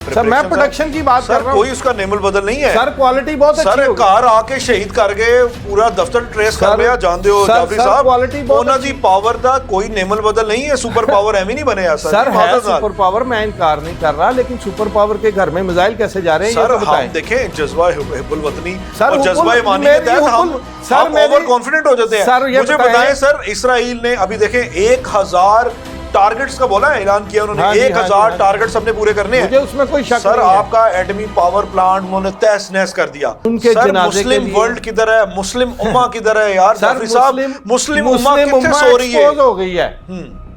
سر میں پروڈکشن کی بات کر رہا ہوں. کوئی اس کا نیم البدل نہیں ہے سر کوالٹی بہت اچھی سر ہوگی. کار آ کے شہید کر گئے پورا دفتر ٹریس کر لیا جان دیو جعفری صاحب انہاں دی پاور دا کوئی نیم البدل نہیں ہے سپر پاور ایویں نہیں بنے سر ہے سپر پاور میں انکار نہیں کر رہا لیکن سپر پاور کے گھر میں میزائل کیسے جا رہے ہیں سر ہم دیکھیں جذبہ حب الوطنی اور جذبہ ایمانی کے تحت ہم اوور کانفیڈنٹ ہو جاتے ہیں. مجھے بتائیں سر اسرائیل نے ابھی دیکھیں 1000 ٹارگٹس کا بولا ہے اعلان کیا انہوں نے 1000 ٹارگٹس اپنے پورے کرنے ہیں. اس میں کوئی شک سر آپ کا ایٹمی پاور پلانٹ انہوں نے تہس نہس کر دیا. سر مسلم ورلڈ کدھر ہے مسلم امہ کدھر ہے یار جعفری صاحب مسلم امہ کتنے سو رہی ہے ہو گئی ہے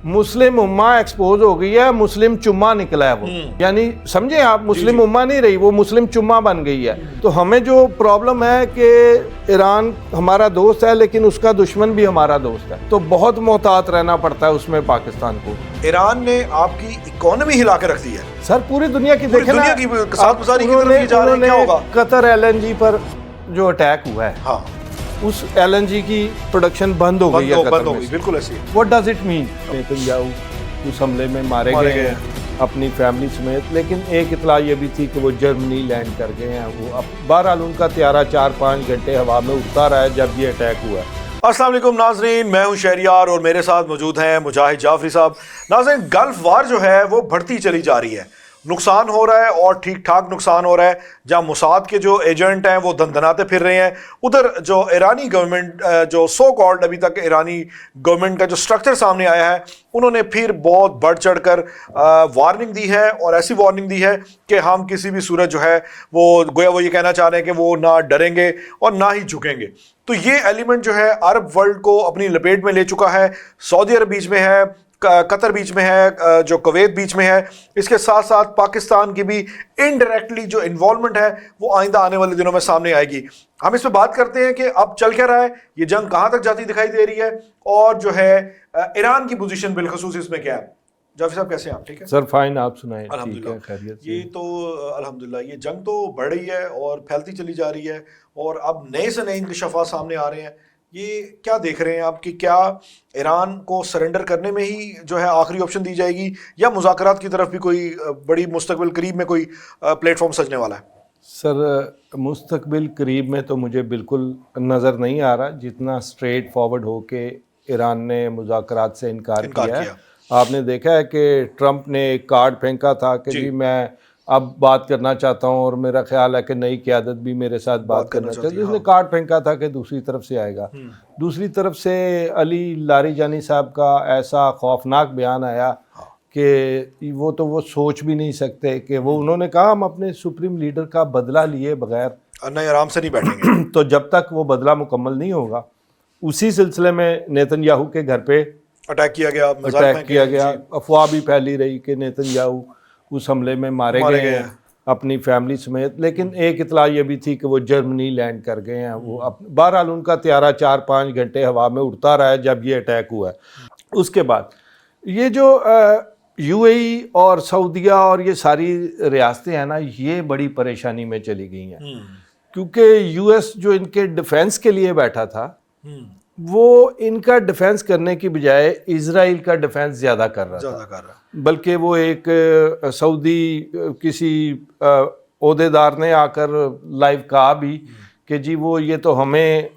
مسلم امہ ایکسپوز ہو گئی ہے مسلم چمہ نکلا ہے وہ یعنی سمجھیں آپ مسلم امہ نہیں رہی وہ مسلم چمہ بن گئی ہے. تو ہمیں جو پرابلم ہے کہ ایران ہمارا دوست ہے لیکن اس کا دشمن بھی ہمارا دوست ہے تو بہت محتاط رہنا پڑتا ہے اس میں پاکستان کو. ایران نے آپ کی اکانومی ہلا کے رکھ دی ہے سر پوری دنیا کی دیکھیں دنیا کی ساتھ گزاری کی طرف جا رہے ہیں کیا ہوگا. قطر ایل این جی پر جو اٹیک ہوا ہے ہاں اس ایل این جی کی پروڈکشن بند ہو گئی ہے قطر میں. بالکل ایسی What does it mean? نیتنیاہو اس حملے میں مارے گئے ہیں اپنی فیملی سمیت لیکن ایک اطلاع یہ بھی تھی کہ وہ جرمنی لینڈ کر گئے ہیں. وہ بہرحال ان کا طیارہ 4-5 گھنٹے ہوا میں اڑتا رہا ہے جب یہ اٹیک ہوا ہے. السلام علیکم ناظرین میں ہوں شہریار اور میرے ساتھ موجود ہیں مجاہد جعفری صاحب. ناظرین گلف وار جو ہے وہ بڑھتی چلی جا رہی ہے نقصان ہو رہا ہے اور ٹھیک ٹھاک نقصان ہو رہا ہے. جہاں موساد کے جو ایجنٹ ہیں وہ دندناتے پھر رہے ہیں ادھر جو ایرانی گورنمنٹ جو سو کالڈ ابھی تک ایرانی گورنمنٹ کا جو سٹرکچر سامنے آیا ہے انہوں نے پھر بہت بڑھ چڑھ کر وارننگ دی ہے اور ایسی وارننگ دی ہے کہ ہم کسی بھی صورت جو ہے وہ گویا وہ یہ کہنا چاہ رہے ہیں کہ وہ نہ ڈریں گے اور نہ ہی جھکیں گے. تو یہ ایلیمنٹ جو ہے عرب ورلڈ کو اپنی لپیٹ میں لے چکا ہے. سعودی عرب بیچ میں ہے قطر بیچ میں ہے جو کویت بیچ میں ہے. اس کے ساتھ ساتھ پاکستان کی بھی انڈائریکٹلی جو انوالومنٹ ہے وہ آئندہ آنے والے دنوں میں سامنے آئے گی. ہم اس پہ بات کرتے ہیں کہ اب چل کیا رہا ہے یہ جنگ کہاں تک جاتی دکھائی دے رہی ہے اور جو ہے ایران کی پوزیشن بالخصوص اس میں کیا ہے. جعفری صاحب کیسے ہیں آپ؟ ٹھیک ہے سر فائن آپ سنائیں. الحمدللہ خیریت. یہ تو الحمدللہ یہ جنگ تو بڑھ رہی ہے اور پھیلتی چلی جا رہی ہے اور اب نئے سے نئے انکشافات سامنے آ رہے ہیں. یہ کیا دیکھ رہے ہیں آپ کی کیا ایران کو سرنڈر کرنے میں ہی جو ہے آخری آپشن دی جائے گی یا مذاکرات کی طرف بھی کوئی بڑی مستقبل قریب میں کوئی پلیٹ فارم سجنے والا ہے؟ سر مستقبل قریب میں تو مجھے بالکل نظر نہیں آ رہا جتنا اسٹریٹ فارورڈ ہو کے ایران نے مذاکرات سے انکار کیا ہے. آپ نے دیکھا ہے کہ ٹرمپ نے ایک کارڈ پھینکا تھا کہ جی میں اب بات کرنا چاہتا ہوں اور میرا خیال ہے کہ نئی قیادت بھی میرے ساتھ بات کرنا چاہتی ہے. اس نے کارڈ پھینکا تھا کہ دوسری طرف سے آئے گا. دوسری طرف سے علی لاریجانی صاحب کا ایسا خوفناک بیان آیا کہ وہ سوچ بھی نہیں سکتے کہ وہ انہوں نے کہا ہم اپنے سپریم لیڈر کا بدلہ لیے بغیر نہیں آرام سے نہیں بیٹھیں گے. تو جب تک وہ بدلہ مکمل نہیں ہوگا اسی سلسلے میں نیتنیاہو کے گھر پہ اٹیک کیا گیا. افواہ بھی پھیلی رہی کہ نیتنیاہو اس حملے میں مارے گئے ہیں اپنی فیملی سمیت لیکن ایک اطلاع یہ بھی تھی کہ وہ جرمنی لینڈ کر گئے ہیں. وہ بہرحال ان کا طیارہ 4-5 گھنٹے ہوا میں اڑتا رہا ہے جب یہ اٹیک ہوا ہے. اس کے بعد یہ جو یو اے ای اور سعودیہ اور یہ ساری ریاستیں ہیں نا یہ بڑی پریشانی میں چلی گئی ہیں کیونکہ یو ایس جو ان کے ڈیفینس کے لیے بیٹھا تھا وہ ان کا ڈیفینس کرنے کی بجائے اسرائیل کا ڈیفینس زیادہ کر رہا تھا. بلکہ وہ ایک سعودی کسی عہدیدار نے آ کر لائیو کہا بھی کہ جی وہ یہ تو ہمیں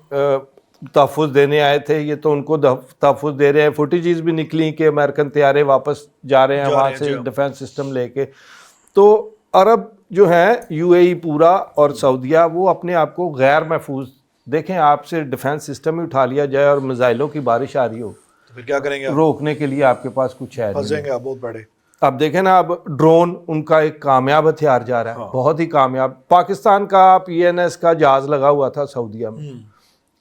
تحفظ دینے آئے تھے یہ تو ان کو تحفظ دے رہے ہیں. فوٹیجز بھی نکلی کہ امریکن طیارے واپس جا رہے ہیں وہاں سے ڈیفینس سسٹم لے کے. تو عرب جو ہیں یو اے ای پورا اور سعودیہ وہ اپنے آپ کو غیر محفوظ دیکھیں. آپ سے ڈیفینس سسٹم ہی اٹھا لیا جائے اور میزائلوں کی بارش آ رہی ہو تو پھر کیا کریں گے؟ روکنے کے لیے آپ کے پاس کچھ ہے نہیں. بہت بڑے اب دیکھیں نا اب ڈرون ان کا ایک کامیاب ہتھیار جا رہا ہے بہت ہی کامیاب. پاکستان کا پی این ایس کا جہاز لگا ہوا تھا سعودیہ میں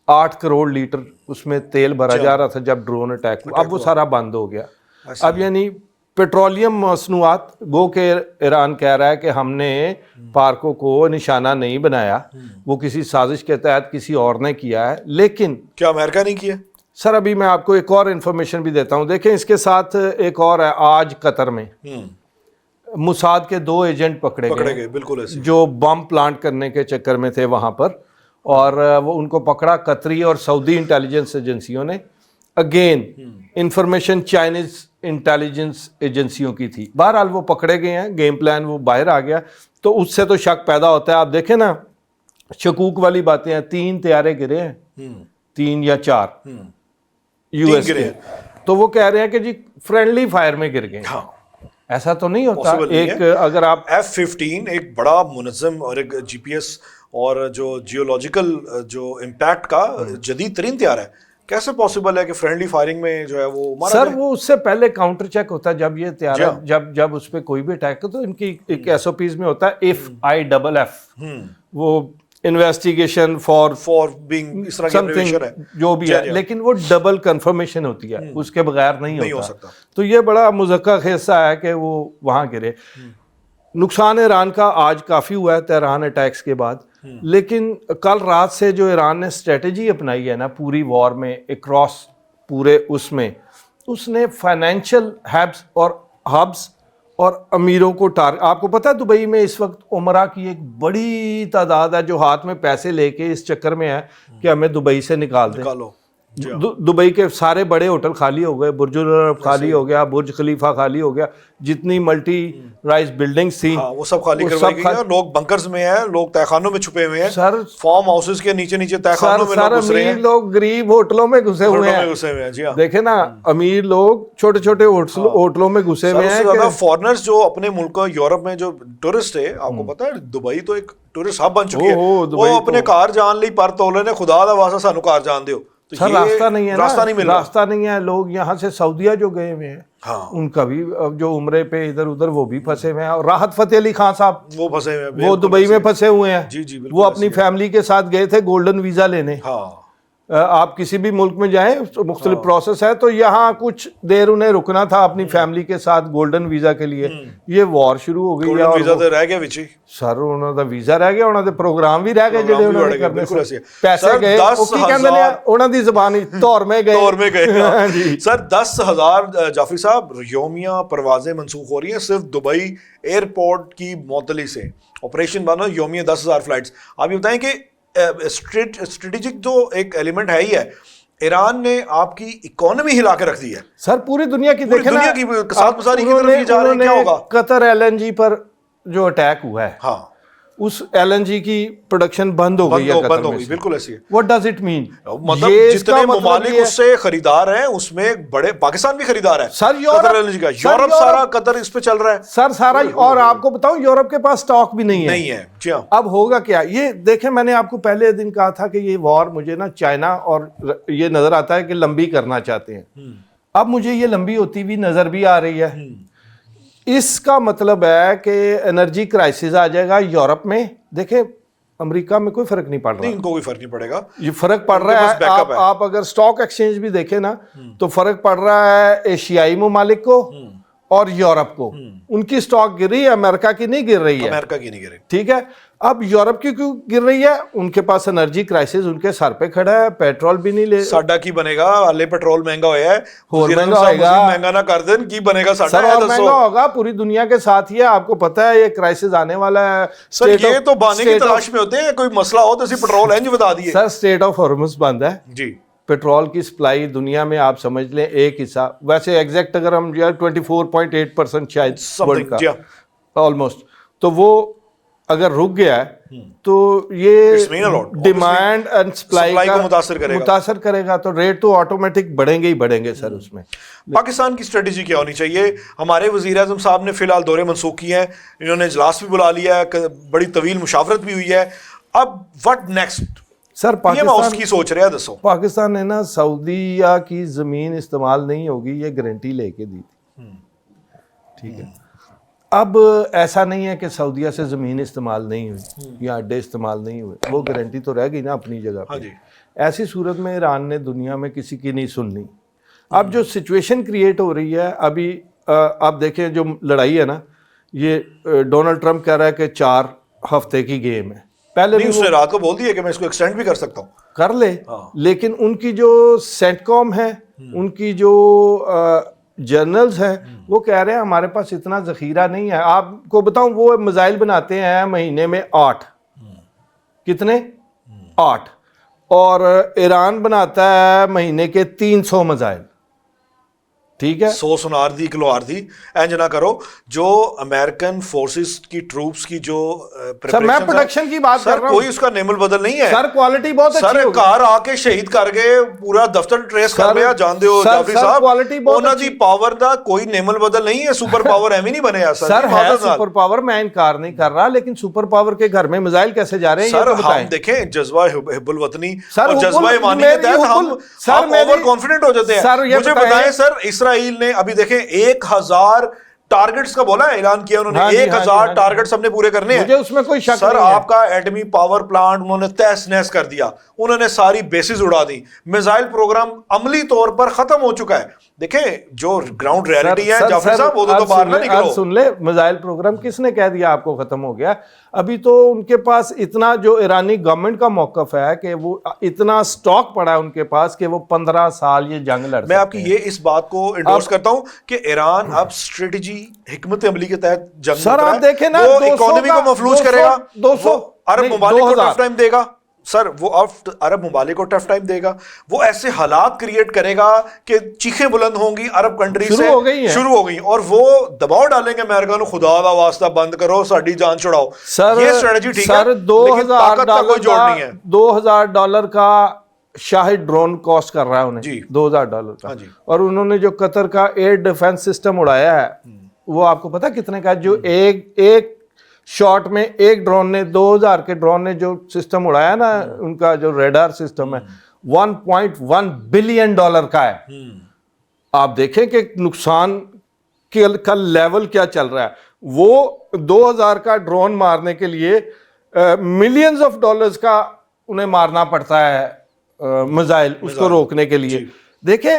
8 کروڑ لیٹر اس میں تیل بھرا جا رہا تھا جب ڈرون اٹیک ہوا. اب وہ سارا بند ہو گیا. اب یعنی پیٹرولیم مصنوعات گو کہ ایران کہہ رہا ہے کہ ہم نے پارکوں کو نشانہ نہیں بنایا وہ کسی سازش کے تحت کسی اور نے کیا ہے. لیکن کیا امریکہ نہیں کیا؟ سر ابھی میں آپ کو ایک اور انفارمیشن بھی دیتا ہوں. دیکھیں اس کے ساتھ ایک اور ہے آج قطر میں موساد کے 2 ایجنٹ پکڑے گئے بالکل ایسے جو بم پلانٹ کرنے کے چکر میں تھے وہاں پر اور وہ ان کو پکڑا قطری اور سعودی انٹیلیجنس ایجنسیوں نے. اگین انفارمیشن چائنیز انٹیلیجنس ایجنسیوں کی تھی. بہرحال وہ پکڑے گئے ہیں, گیم پلان وہ باہر آ گیا, تو اس سے تو شک پیدا ہوتا ہے. آپ دیکھیں نا شکوک والی باتیں ہیں, 3 طیارے گرے ہیں, 3 یا 4 یو ایس کے, تو وہ کہہ رہے ہیں کہ جی فرینڈلی فائر میں گر گئے. ایسا تو نہیں ہوتا. ایک اگر آپ F-15 ایک بڑا منظم اور ایک جی پی ایس اور جو جیولوجیکل جو امپیکٹ کا جدید ترین طیارہ ہے, کیسے پاسبل ہے کہ فرینڈلی فائرنگ میں جو ہے وہ مارا سر جائے؟ وہ اس سے پہلے کاؤنٹر چیک ہوتا ہے جب یہ طیارہ جب اس پہ کوئی بھی اٹیک ہو, تو ان کی ایک ایس او پیز میں ہوتا ہے FIFF, وہ انویسٹیگیشن فار بینگ اس طرح کی سم ایبریویشن ہے تھنگ جو بھی ہے, لیکن وہ ڈبل کنفرمیشن ہوتی ہے, اس کے بغیر نہیں ہو ہوتا. سکتا. تو یہ بڑا مذکر خیزہ ہے کہ وہ وہاں گرے. نقصان ایران کا آج کافی ہوا ہے تہران اٹیکس کے بعد, لیکن کل رات سے جو ایران نے اسٹریٹجی اپنائی ہے نا پوری وار میں اکراس پورے اس نے فائنینشیل ہبس اور امیروں کو آپ کو پتہ ہے دبئی میں اس وقت عمرہ کی ایک بڑی تعداد ہے جو ہاتھ میں پیسے لے کے اس چکر میں ہے کہ ہمیں دبئی سے نکال دیں. دبئی کے سارے بڑے ہوٹل خالی ہو گئے, برج العرب خالی ہو گیا, برج خلیفہ خالی ہو گیا, جتنی ملٹی رائز بلڈنگز تھیں وہ سب خالی کروائی گئی ہیں. لوگ بنکرز میں ہیں, لوگ تہہ خانوں میں چھپے ہوئے ہیں, سر فارم ہاؤسز کے نیچے نیچے تہہ خانوں میں لوگ گھس رہے ہیں. امیر لوگ غریب ہوٹلوں میں گھسے ہوئے ہیں. دیکھیں نا امیر لوگ چھوٹے چھوٹے ہوٹلوں میں گھسے ہوئے ہیں. زیادہ فارنرز جو اپنے ملک یورپ میں جو ٹورسٹ ہے, آپ کو پتا ہے دبئی تو ایک ٹورسٹ ہب بن چکی ہے. وہ اپنے کار جان لی پر تولے نے خدا دا واسطہ سانو کار جان دیو. سر راستہ نہیں ہے, راستہ نہیں ہے. لوگ یہاں سے سعودیہ جو گئے ہوئے ہیں ان کا بھی جو عمرے پہ ادھر ادھر وہ بھی پھنسے ہوئے ہیں. اور راحت فتح علی خان صاحب وہ پھنسے ہوئے ہیں, وہ دبئی میں پھنسے ہوئے ہیں. وہ اپنی فیملی کے ساتھ گئے تھے گولڈن ویزا لینے. آپ کسی بھی ملک میں جائیں مختلف پروسیس ہے, تو یہاں کچھ دیر انہیں رکنا تھا اپنی فیملی کے ساتھ گولڈن ویزا کے لیے. یہ وار شروع ہو گئی ہے. ویزا تو رہ گیا وچ ہی سر, انہوں دا ویزا رہ گیا, انہوں دے پروگرام بھی رہ گئے جڑے انہوں نے کرنے سے. پیسے گئے وہ کی کہندے نے انہوں دی زبانی طور میں گئے. سر 10,000 جعفری صاحب یومیہ پروازیں منسوخ ہو رہی ہیں صرف دبئی ایئرپورٹ کی معطلی سے. آپریشن بند ہو یومیہ 10,000 فلائٹس. آپ یہ بتائیں کہ اسٹریٹجک جو ایک ایلیمنٹ ہے ہی ہے, ایران نے آپ کی اکانومی ہلا کے رکھ دی ہے. سر پوری دنیا کی دیکھیں نا, ساتھ گزاری کی طرف جا رہے ہیں, کیا ہوگا؟ قطر LNG پر جو اٹیک ہوا ہے, اس LNG کی پروڈکشن بند ہو گئی ہے قطر میں. بالکل ایسی ہے. What does it mean? مطلب جتنے ممالک اس سے خریدار ہیں اس میں بڑے پاکستان بھی خریدار ہے سر. یورپ سارا قطر اس پہ چل رہا ہے سر سارا. اور آپ کو بتاؤں یورپ کے پاس سٹاک بھی نہیں ہے. اب ہوگا کیا یہ دیکھیں, میں نے آپ کو پہلے دن کہا تھا کہ یہ وار مجھے نا چائنا اور یہ نظر آتا ہے کہ لمبی کرنا چاہتے ہیں. اب مجھے یہ لمبی ہوتی ہوئی نظر بھی آ رہی ہے. اس کا مطلب ہے کہ انرجی کرائسس آ جائے گا یورپ میں. دیکھیں امریکہ میں کوئی فرق نہیں پڑ رہا, ان کو کوئی فرق نہیں پڑے گا. یہ فرق پڑ رہا ہے. آپ اگر سٹاک ایکسچینج بھی دیکھیں نا تو فرق پڑ رہا ہے ایشیائی ممالک کو اور یورپ کو. ان کی سٹاک گر رہی ہے, امریکہ کی نہیں گر رہی ہے. امریکہ کی نہیں گر رہی. ٹھیک ہے. اب یورپ کی کیوں گر رہی ہے؟ ان کے پاس انرجی کرائسس ان کے سر پہ کھڑا ہے, پیٹرول بھی نہیں لے. ساڈا کی بنے گا؟ ہلے پیٹرول مہنگا ہوا ہے, اور مہنگا ہوئے گا. مہنگا نہ کر دیں, کی بنے گا ساڈا؟ اور مہنگا ہوگا, پوری دنیا کے ساتھ ہی ہے. آپ کو پتا ہے یہ کرائسس آنے والا ہے. سر یہ تو بانے کی تلاش میں ہوتے ہیں, کوئی مسئلہ ہو تو اسی پیٹرول انج بتا دیے. سر اسٹریٹ آف ہارمز بند ہے جی. پیٹرول کی سپلائی دنیا میں آپ سمجھ لیں ایک حصہ, ویسے ایگزیکٹ اگر ہم 24.8% شاید ورلڈ کا آلموسٹ, تو وہ اگر رک گیا ہے تو یہ ڈیمانڈ اینڈ سپلائی کو متاثر کرے گا. تو ریٹ تو آٹومیٹک بڑھیں گے ہی بڑھیں گے. سر اس میں پاکستان کی اسٹریٹجی کیا ہونی چاہیے؟ ہمارے وزیر اعظم صاحب نے فی الحال دورے منسوخ کیے ہیں, انہوں نے اجلاس بھی بلا لیا ہے, بڑی طویل مشاورت بھی ہوئی ہے. اب وٹ نیکسٹ سر؟ پاکستان کی سوچ رہے ہیں, دسو. پاکستان نے نا سعودیہ کی زمین استعمال نہیں ہوگی یہ گارنٹی لے کے دی تھی. ٹھیک ہے. اب ایسا نہیں ہے کہ سعودیہ سے زمین استعمال نہیں ہوئی یا اڈے استعمال نہیں ہوئے, وہ گارنٹی تو رہ گئی نا اپنی جگہ پہ. ایسی صورت میں ایران نے دنیا میں کسی کی نہیں سننی. اب جو سچویشن کریٹ ہو رہی ہے ابھی, آپ دیکھیں جو لڑائی ہے نا, یہ ڈونلڈ ٹرمپ کہہ رہا ہے کہ 4 ہفتے کی گیم ہے. پہلے نہیں, اس نے رات کو بول دیا کہ میں اس کو ایکسٹینڈ بھی کر سکتا ہوں. کر لے, لیکن ان کی جو سینٹ کام ہے, ان کی جو جرنلز ہیں, وہ کہہ رہے ہیں ہمارے پاس اتنا ذخیرہ نہیں ہے. آپ کو بتاؤں وہ میزائل بناتے ہیں مہینے میں 8. کتنے؟ 8. اور ایران بناتا ہے مہینے کے 300 میزائل. ٹھیک ہے, 100 سنار دی کلو آر دی. اینج نہ کرو, جو امریکن فورسز کی ٹروپس کی جو سر میں پروڈکشن کی بات کر رہا ہوں, کوئی اس کا نیم البدل نہیں ہے سر. کوالٹی بہت اچھی سر, ہوگی. کار آ کے شہید کر گئے, پورا دفتر ٹریس کر لیا. جانتے ہو جعفری صاحب, کوالٹی بہت انہاں دی پاور دا کوئی نیم البدل نہیں ہے. سپر پاور ایویں نہیں بنے. سر ہے سپر پاور, میں انکار نہیں کر رہا, لیکن سپر پاور کے گھر میں میزائل کیسے جا رہے ہیں سر؟ یہ تو ہم دیکھیں جذبہ حب الوطنی اور جذبہ ایمانی کے تحت ہم اوور کانفیڈنٹ ہو جاتے ہیں. مجھے بتائیں سر, اسرائیل نے ابھی دیکھیں 1000 ٹارگٹس کا بولا ہے, اعلان کیا انہوں نے, 1000 ٹارگٹس ہم نے پورے کرنے ہیں. مجھے اس میں کوئی شک سر آپ کا ایٹمی پاور پلانٹ انہوں نے تہس نہس کر دیا, انہوں نے ساری بیسز اڑا دی. میزائل پروگرام عملی طور پر ختم ہو چکا ہے. دیکھیں جو گراؤنڈ ریالٹی ہے جعفر صاحب, وہ تو باہر نہ نکلو. سن لے, میزائل پروگرام کس نے کہہ دیا آپ کو ختم ہو گیا؟ ابھی تو ان کے پاس اتنا, جو ایرانی گورنمنٹ کا موقف ہے کہ وہ اتنا سٹاک پڑا ہے ان کے پاس کہ وہ 15 سال یہ جنگ لڑ سکتے ہیں. میں آپ کی یہ اس بات کو انڈورس کرتا ہوں کہ ایران اب اسٹریٹجی حکمت عملی کے تحت جنگ سر آپ دیکھیں نا, وہ اکانومی کو مفلوج کرے گا, 200 عرب ممالک کو ٹف ٹائم دے گا. سر وہ عرب ممالک کو ٹف ٹائم دے گا, وہ ایسے حالات کریٹ کرے گا کہ چیخیں بلند ہوں گی عرب کنٹری سے, شروع ہو گئی, اور وہ دباؤ ڈالیں گے امریکہ نو, خدا دا واسطہ بند کرو, ساڈی جان چھڑاؤ. یہ اسٹریٹجی ٹھیک ہے, لیکن طاقت کا کوئی جوڑ نہیں ہے. $2000 کا شاہد ڈرون کاسٹ کر رہا ہے انہیں, $2000 کا. اور انہوں نے جو قطر کا ایئر ڈیفنس سسٹم اڑایا ہے, وہ آپ کو پتا کتنے کا, جو ایک شارٹ میں ایک ڈرون نے, 2000 کے ڈرون نے جو سسٹم اڑایا نا, ان کا جو ریڈار سسٹم ہے $1.1 بلین کا ہے. آپ دیکھیں کہ نقصان کا لیول کیا چل رہا ہے. وہ 2000 کا ڈرون مارنے کے لیے ملینز آف ڈالرز کا انہیں مارنا پڑتا ہے میزائل, اس کو روکنے کے لیے. دیکھیں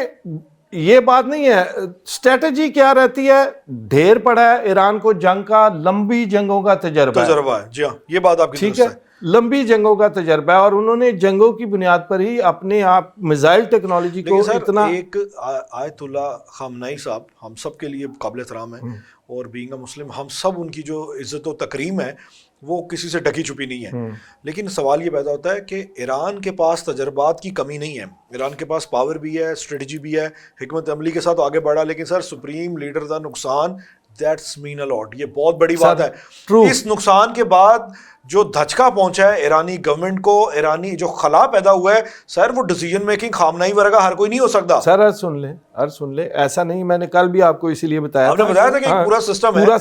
یہ بات نہیں ہے, اسٹریٹجی کیا رہتی ہے, ڈھیر پڑا ہے ایران کو جنگ کا, لمبی جنگوں کا تجربہ ہے. جی ہاں, یہ بات آپ کی ٹھیک ہے, لمبی جنگوں کا تجربہ ہے, اور انہوں نے جنگوں کی بنیاد پر ہی اپنے آپ میزائل ٹیکنالوجی کو اتنا. ایک آیت اللہ خامنائی صاحب ہم سب کے لیے قابل احترام ہے, اور بینگ اے مسلم ہم سب ان کی جو عزت و تکریم ہے وہ کسی سے ڈھکی چھپی نہیں ہے. لیکن سوال یہ پیدا ہوتا ہے کہ ایران کے پاس تجربات کی کمی نہیں ہے, ایران کے پاس پاور بھی ہے, اسٹریٹجی بھی ہے, حکمت عملی کے ساتھ آگے بڑھا, لیکن سر سپریم لیڈر کا نقصان, دیٹس مین اے لاٹ. یہ بہت بڑی بات ہے. اس نقصان کے بعد جو دھچکا پہنچا ہے ایرانی گورنمنٹ کو, ایرانی جو خلا پیدا ہوا ہے سر, وہ ڈیسیجن میکنگ خامنائی ورگا ہر کوئی نہیں ہو سکتا. سر سن لے, ایسا نہیں, میں نے کل بھی آپ کو اسی لیے بتایا تھا کہ پورا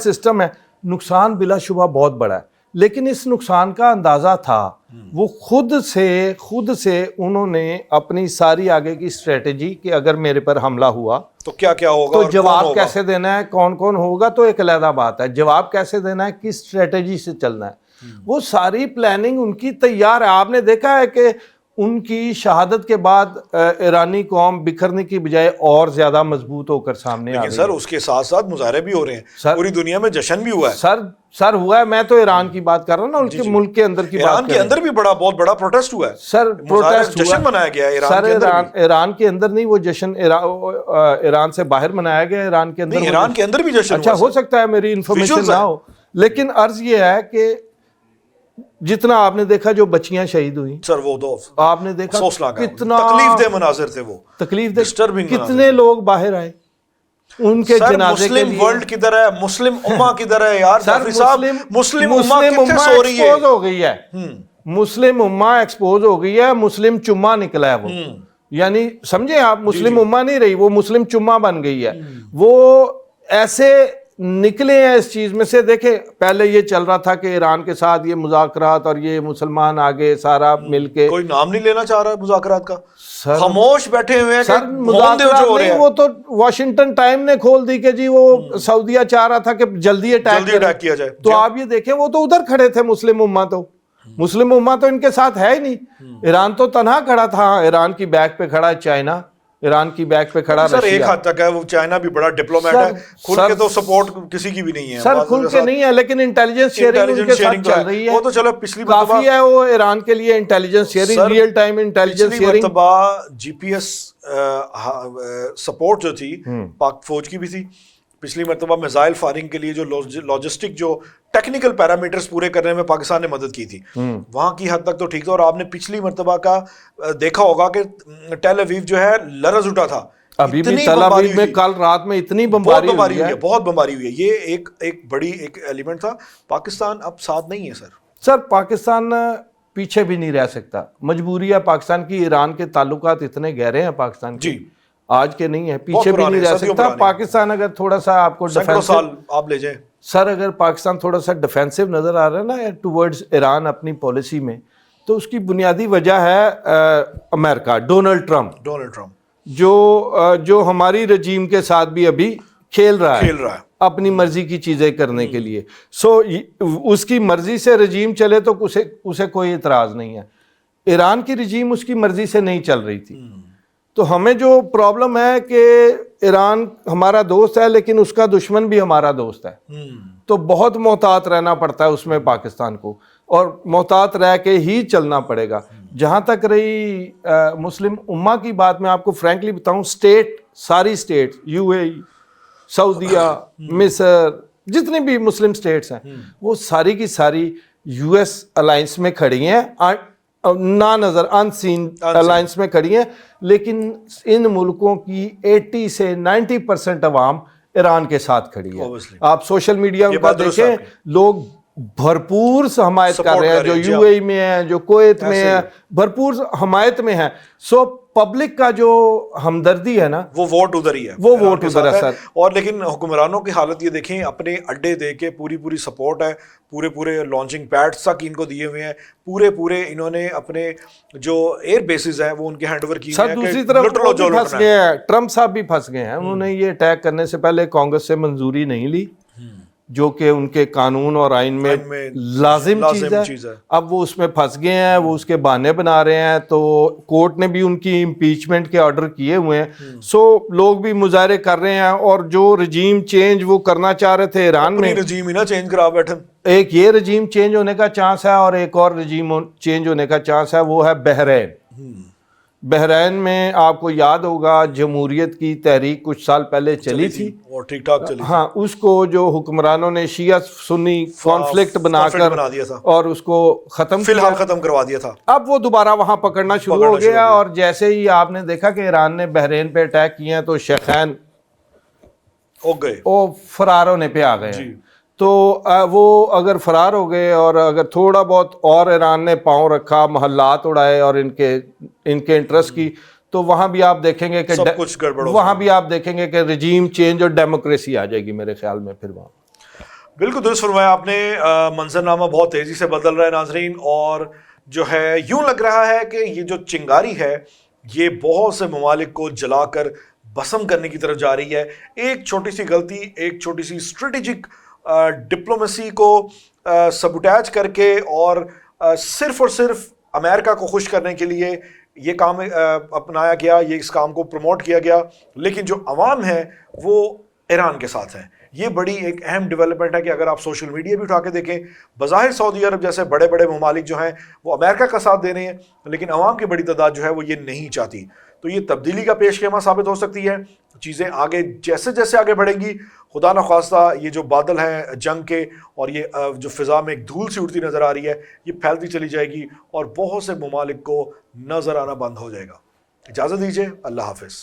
سسٹم ہے. نقصان بلا شبہ بہت بڑا ہے, لیکن اس نقصان کا اندازہ تھا. وہ خود سے انہوں نے اپنی ساری آگے کی اسٹریٹجی کہ اگر میرے پر حملہ ہوا تو کیا ہوگا, تو جواب کیسے دینا ہے, کون ہوگا, تو ایک علیحدہ بات ہے. جواب کیسے دینا ہے, کس اسٹریٹجی سے چلنا ہے, وہ ساری پلاننگ ان کی تیار ہے. آپ نے دیکھا ہے کہ ان کی شہادت کے بعد ایرانی قوم بکھرنے کی بجائے اور زیادہ مضبوط ہو کر سامنے آ رہی ہے. سر اس کے ساتھ ساتھ مظاہرے بھی ہو رہے ہیں, پوری دنیا میں جشن بھی ہوا ہے. سر ہوا ہے, میں تو ایران کی بات کر رہا ہوں نا, ان کے ملک کے اندر کی بات. ایران کے اندر بھی بہت بڑا پروٹیسٹ ہوا ہے سر, پروٹیسٹ جشن منایا گیا ہے. ایران کے اندر نہیں, وہ جشن ایران سے باہر منایا گیا, ایران کے اندر بھی جشن. اچھا ہو سکتا ہے میری انفارمیشن نہ ہو, لیکن عرض یہ ہے کہ جتنا آپ نے دیکھا جو بچیاں شہید ہوئی سر, وہ تو آپ نے دیکھا کتنا تکلیف دہ مناظر تھے, وہ تکلیف دہ, کتنے لوگ باہر آئے ان کے جنازے کے لیے. مسلم ورلڈ کدھر ہے, مسلم امہ کدھر ہے یار جعفری صاحب؟ مسلم امہ کتنے سو رہی ہے, ایکسپوز ہو گئی ہے, مسلم امہ ایکسپوز ہو گئی ہے, مسلم چمہ نکلا ہے وہ. یعنی سمجھے آپ, مسلم امہ نہیں رہی, وہ مسلم چمہ بن گئی ہے. وہ ایسے نکلے ہیں اس چیز میں سے. دیکھیں پہلے یہ چل رہا تھا کہ ایران کے ساتھ یہ مذاکرات, اور یہ مسلمان آگے سارا مل کے, کوئی نام نہیں لینا چاہ رہا مذاکرات کا, خاموش بیٹھے ہوئے ہیں. سر مذاکرات نہیں, وہ تو واشنگٹن ٹائم نے کھول دی کہ جی وہ سعودیہ چاہ رہا تھا کہ جلدی اٹیک کیا جائے. تو آپ یہ دیکھیں وہ تو ادھر کھڑے تھے, مسلم امہ تو ان کے ساتھ ہے ہی نہیں. ایران تو تنہا کھڑا تھا, ایران کی بیک پہ کھڑا ہے چائنا, ایران کی بیک پہ کھڑا سر. ایک حد تک ہے, وہ چائنا بھی بڑا ڈپلومیٹ ہے, کھل کے تو سپورٹ کسی کی بھی نہیں ہے سر, کھل کے نہیں ہے, لیکن انٹیلیجنس شیئرنگ ان کے ساتھ چل رہی ہے. وہ تو چلو پچھلی کافی ہے وہ ایران کے لیے intelligence sharing, real time intelligence sharing. مرتبہ جی پی ایس سپورٹ جو تھی پاک فوج کی بھی تھی, پچھلی مرتبہ میزائل فائرنگ کے لیے جو لاجسٹک جو ٹیکنیکل پیرامیٹرز پورے کرنے میں پاکستان نے مدد کی تھی، وہاں کی حد تک تو ٹھیک تھا. اور آپ نے پچھلی مرتبہ کا دیکھا ہوگا کہ ٹیل اویو جو ہے لرز اٹھا تھا. ابھی بھی تل ابیب میں کل رات میں اتنی بمباری ہوئی ہے، بہت بمباری ہوئی ہے. یہ ایک بڑی ایک ایلیمنٹ تھا. پاکستان اب ساتھ نہیں ہے سر. پاکستان پیچھے بھی نہیں رہ سکتا. مجبوری ہے پاکستان کی. ایران کے تعلقات اتنے گہرے ہیں پاکستان کے، آج کے نہیں ہے، پیچھے بھی نہیں رہ سکتا. پاکستان اگر تھوڑا سا آپ کو سال آپ لے جائیں سر، اگر پاکستان تھوڑا سا ڈیفینسو نظر آ رہا ہے نا ٹورڈز ایران اپنی پالیسی میں، تو اس کی بنیادی وجہ ہے امریکا، ڈونلڈ ٹرمپ جو ہماری رجیم کے ساتھ بھی ابھی کھیل رہا ہے اپنی مرضی کی چیزیں کرنے کے لیے. اس کی مرضی سے رجیم چلے تو اسے کوئی اعتراض نہیں ہے. ایران کی رجیم اس کی مرضی سے نہیں چل رہی تھی. تو ہمیں جو پرابلم ہے کہ ایران ہمارا دوست ہے لیکن اس کا دشمن بھی ہمارا دوست ہے، تو بہت محتاط رہنا پڑتا ہے اس میں پاکستان کو، اور محتاط رہ کے ہی چلنا پڑے گا. جہاں تک رہی مسلم امہ کی بات، میں آپ کو فرینکلی بتاؤں، ساری اسٹیٹ یو اے ای، سعودیہ، مصر، جتنی بھی مسلم اسٹیٹس ہیں وہ ساری کی ساری یو ایس الائنس میں کھڑی ہیں، نا نظر ان سین الائنس میں کھڑی ہیں. لیکن ان ملکوں کی 80 سے 90% عوام ایران کے ساتھ کھڑی ہے. آپ سوشل میڈیا ان کا دیکھیں، لوگ بھرپور حمایت کر رہے ہیں، جو یو اے ای میں ہیں، جو کویت میں ہیں، بھرپور حمایت میں ہیں. سو پبلک کا جو ہمدردی ہے نا، وہ ووٹ ادھر ہی ہے، وہ ووٹ ادھر ہے سر. اور لیکن حکمرانوں کی حالت یہ دیکھیں، اپنے اڈے دے کے پوری سپورٹ ہے، پورے لانچنگ پیڈز تک ان کو دیے ہوئے ہیں، پورے انہوں نے اپنے جو ایئر بیسز ہیں وہ ان کے ہینڈ اوور کیے ہیں. دوسری طرف پھنس گئے ہیں، ٹرمپ صاحب بھی پھنس گئے ہیں. انہوں نے یہ اٹیک کرنے سے پہلے کانگریس سے منظوری نہیں لی، جو کہ ان کے قانون اور آئین میں لازم چیز ہے. اب وہ اس میں پھنس گئے ہیں، وہ اس کے بہانے بنا رہے ہیں. تو کورٹ نے بھی ان کی امپیچمنٹ کے آرڈر کیے ہوئے ہیں. سو لوگ بھی مظاہرے کر رہے ہیں، اور جو رجیم چینج وہ کرنا چاہ رہے تھے ایران میں، رجیم ہی نہ چینج کرا بیٹھے. ایک یہ رجیم چینج ہونے کا چانس ہے، اور ایک اور رجیم چینج ہونے کا چانس ہے، وہ ہے بحرین. بحرین میں آپ کو یاد ہوگا جمہوریت کی تحریک کچھ سال پہلے چلی تھی اور ٹھیک ٹھاک چلی. ہاں، اس کو جو حکمرانوں نے شیعہ سنی کانفلکٹ بنا کر اور اس کو فی الحال ختم کروا دیا تھا. اب وہ دوبارہ وہاں پکڑنا شروع ہو گیا. اور جیسے ہی آپ نے دیکھا کہ ایران نے بحرین پہ اٹیک کیے ہیں، تو شیخین وہ فرار ہونے پہ آ گئے ہیں. تو وہ اگر فرار ہو گئے، اور اگر تھوڑا بہت اور ایران نے پاؤں رکھا، محلات اڑائے اور ان کے انٹرسٹ کی، تو وہاں بھی آپ دیکھیں گے کہ وہاں بھی آپ دیکھیں گے کہ رجیم چینج اور ڈیموکریسی آ جائے گی میرے خیال میں پھر وہاں. بالکل درست فرمایا آپ نے. منظرنامہ بہت تیزی سے بدل رہا ہے ناظرین، اور جو ہے یوں لگ رہا ہے کہ یہ جو چنگاری ہے یہ بہت سے ممالک کو جلا کر بسم کرنے کی طرف جا رہی ہے. ایک چھوٹی سی غلطی، ایک چھوٹی سی اسٹریٹجک ڈپلومیسی کو سبوٹیج کر کے، اور صرف امریکہ کو خوش کرنے کے لیے یہ کام اپنایا گیا، یہ اس کام کو پروموٹ کیا گیا. لیکن جو عوام ہے وہ ایران کے ساتھ ہیں. یہ بڑی ایک اہم ڈیولپمنٹ ہے کہ اگر آپ سوشل میڈیا بھی اٹھا کے دیکھیں، بظاہر سعودی عرب جیسے بڑے ممالک جو ہیں وہ امریکہ کا ساتھ دے رہے ہیں، لیکن عوام کی بڑی تعداد جو ہے وہ یہ نہیں چاہتی. تو یہ تبدیلی کا پیش خیمہ ثابت ہو سکتی ہے. چیزیں آگے جیسے آگے بڑھیں گی، خدا نخواستہ یہ جو بادل ہیں جنگ کے، اور یہ جو فضا میں ایک دھول سی اڑتی نظر آ رہی ہے، یہ پھیلتی چلی جائے گی اور بہت سے ممالک کو نظر آنا بند ہو جائے گا. اجازت دیجیے، اللہ حافظ.